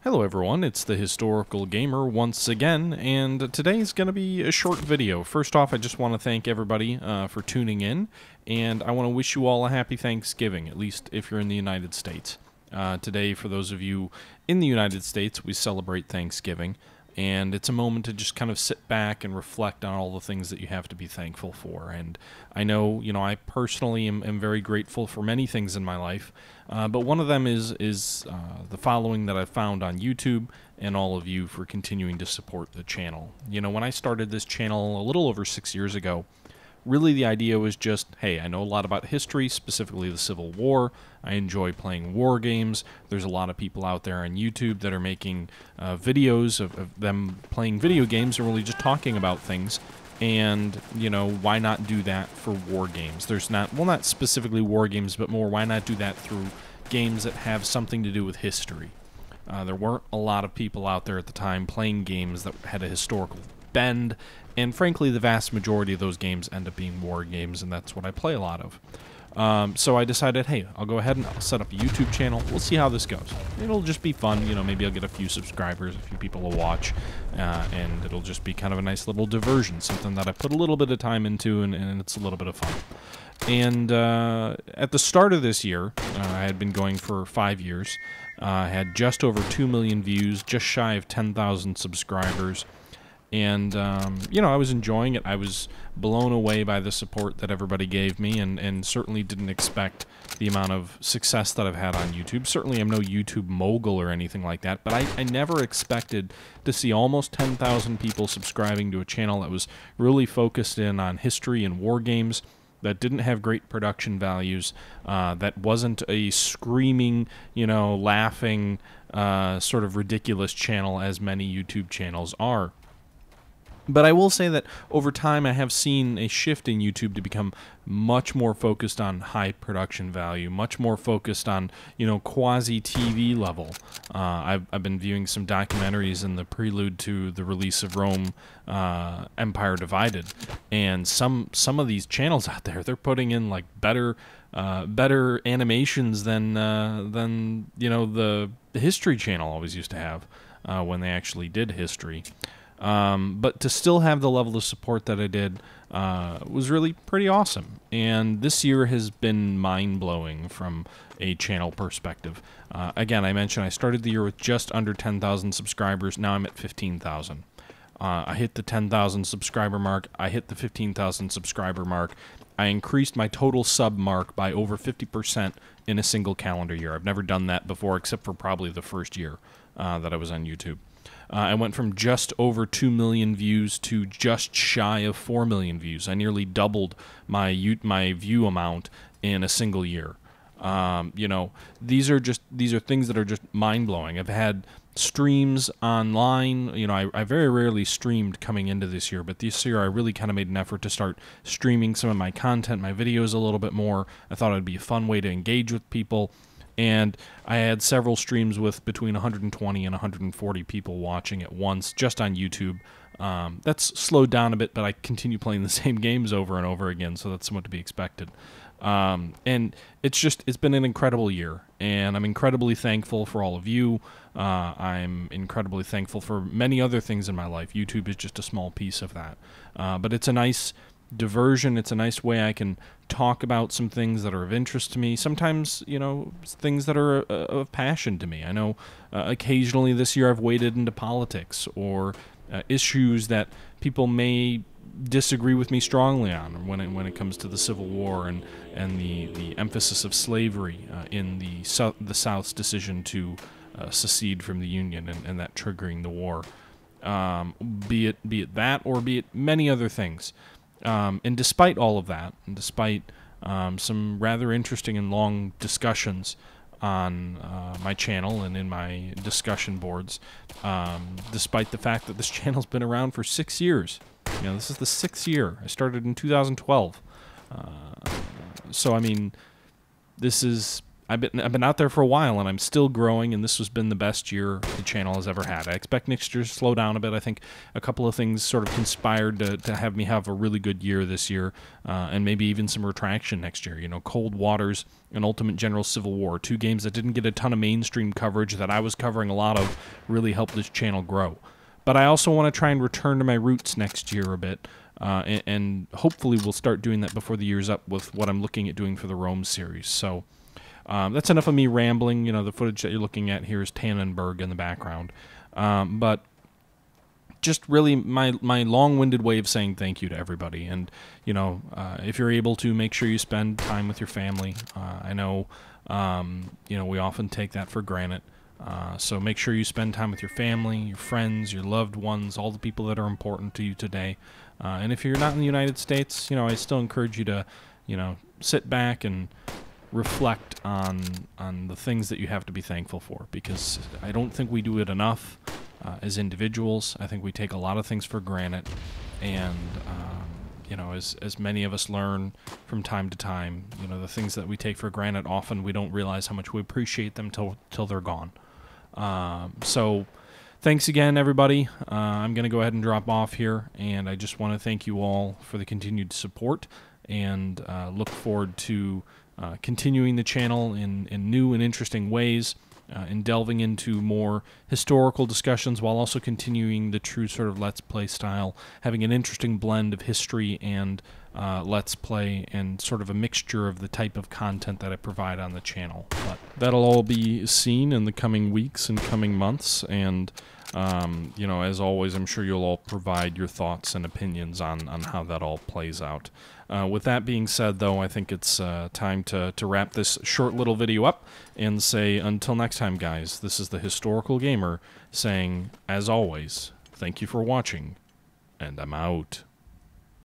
Hello everyone, it's the Historical Gamer once again, and today's going to be a short video. First off, I just want to thank everybody for tuning in, and I want to wish you all a happy Thanksgiving, at least if you're in the United States. Today, for those of you in the United States, we celebrate Thanksgiving, and it's a moment to just kind of sit back and reflect on all the things that you have to be thankful for. And I know, I personally am very grateful for many things in my life, but one of them is the following that I've found on YouTube, and all of you for continuing to support the channel. When I started this channel a little over 6 years ago, really the idea was just, hey, I know a lot about history, specifically the Civil War. I enjoy playing war games. There's a lot of people out there on YouTube that are making videos of them playing video games and really just talking about things. And, why not do that for war games? There's not specifically war games, but more, why not do that through games that have something to do with history? There weren't a lot of people out there at the time playing games that had a historical bend, and frankly, the vast majority of those games end up being war games, and that's what I play a lot of. So I decided, hey, I'll go ahead and I'll set up a YouTube channel. We'll see how this goes. It'll just be fun. Maybe I'll get a few subscribers, a few people will watch, and it'll just be kind of a nice little diversion, something that I put a little bit of time into, and it's a little bit of fun. And at the start of this year, I had been going for 5 years. I had just over 2 million views, just shy of 10,000 subscribers. And, I was enjoying it. I was blown away by the support that everybody gave me, and certainly didn't expect the amount of success that I've had on YouTube. Certainly I'm no YouTube mogul or anything like that, but I never expected to see almost 10,000 people subscribing to a channel that was really focused in on history and war games, that didn't have great production values, that wasn't a screaming, laughing, sort of ridiculous channel as many YouTube channels are. But I will say that over time I have seen a shift in YouTube to become much more focused on high production value, much more focused on, quasi-TV level. I've been viewing some documentaries in the prelude to the release of Rome, Empire Divided, and some of these channels out there, they're putting in like better animations than the History Channel always used to have when they actually did history. But to still have the level of support that I did was really pretty awesome. And this year has been mind-blowing from a channel perspective. Again, I mentioned I started the year with just under 10,000 subscribers. Now I'm at 15,000. I hit the 10,000 subscriber mark. I hit the 15,000 subscriber mark. I increased my total sub mark by over 50% in a single calendar year. I've never done that before, except for probably the first year that I was on YouTube. I went from just over 2 million views to just shy of 4 million views. I nearly doubled my view amount in a single year. These are things that are just mind-blowing. I've had streams online. I very rarely streamed coming into this year, but this year I really kind of made an effort to start streaming some of my content, my videos a little bit more. I thought it'd be a fun way to engage with people. And I had several streams with between 120 and 140 people watching at once, just on YouTube. That's slowed down a bit, but I continue playing the same games over and over again, so that's somewhat to be expected. And it's been an incredible year, and I'm incredibly thankful for all of you. I'm incredibly thankful for many other things in my life. YouTube is just a small piece of that. But it's a nice diversion. It's a nice way I can talk about some things that are of interest to me. Sometimes, things that are of passion to me. I know occasionally this year I've waded into politics or issues that people may disagree with me strongly on when it comes to the Civil War and the emphasis of slavery in the South's decision to secede from the Union and that triggering the war. Be it that or be it many other things. And despite all of that, and despite some rather interesting and long discussions on my channel and in my discussion boards, despite the fact that this channel's been around for 6 years. This is the 6th year. I started in 2012. So, I mean, this is I've been out there for a while, and I'm still growing, and this has been the best year the channel has ever had. I expect next year to slow down a bit. I think a couple of things sort of conspired to have me have a really good year this year, and maybe even some retraction next year. You know, Cold Waters and Ultimate General Civil War, 2 games that didn't get a ton of mainstream coverage that I was covering a lot of, really helped this channel grow. But I also want to try and return to my roots next year a bit, and hopefully we'll start doing that before the year's up with what I'm looking at doing for the Rome series. So that's enough of me rambling. You know, the footage that you're looking at here is Tannenberg in the background. But just really my long-winded way of saying thank you to everybody. And, you know, if you're able to, make sure you spend time with your family. I know, you know, we often take that for granted. So make sure you spend time with your family, your friends, your loved ones, all the people that are important to you today. And if you're not in the United States, you know, I still encourage you to, you know, sit back and reflect on the things that you have to be thankful for, because I don't think we do it enough as individuals. I think we take a lot of things for granted, and you know, as many of us learn from time to time, you know, the things that we take for granted, often we don't realize how much we appreciate them till they're gone. So thanks again, everybody. I'm going to go ahead and drop off here, and I just want to thank you all for the continued support, and look forward to continuing the channel in new and interesting ways, and delving into more historical discussions while also continuing the true sort of Let's Play style, having an interesting blend of history and Let's Play, and sort of a mixture of the type of content that I provide on the channel. But that'll all be seen in the coming weeks and coming months, and you know, as always, I'm sure you'll all provide your thoughts and opinions on how that all plays out. With that being said, though, I think it's time to wrap this short little video up and say, until next time, guys, this is the Historical Gamer saying, as always, thank you for watching, and I'm out.